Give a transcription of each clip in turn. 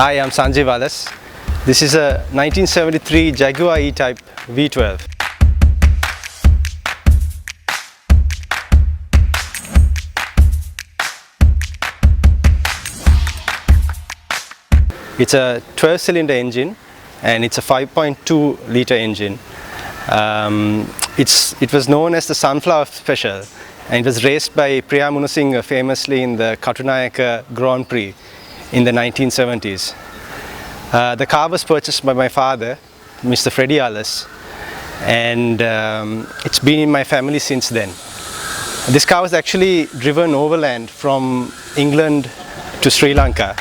Hi, I'm Sanjay Valas. This is a 1973 Jaguar E-Type V12. It's a 12-cylinder engine and it's a 5.2 litre engine. It was known as the Sunflower Special and it was raced by Priya Munasinghe famously in the Katunayaka Grand Prix in the 1970s. The car was purchased by my father, Mr. Freddie Allis, and it's been in my family since then. This car was actually driven overland from England to Sri Lanka.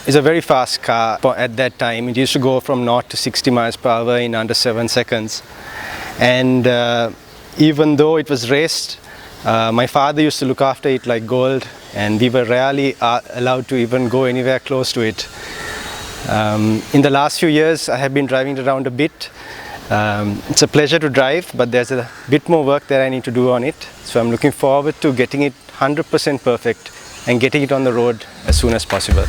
It's a very fast car. At that time it used to go from 0 to 60 miles per hour in under 7 seconds, and even though it was raced, my father used to look after it like gold, and we were rarely allowed to even go anywhere close to it. In the last few years I have been driving it around a bit. It's a pleasure to drive, but there's a bit more work that I need to do on it, so I'm looking forward to getting it 100% perfect and getting it on the road as soon as possible.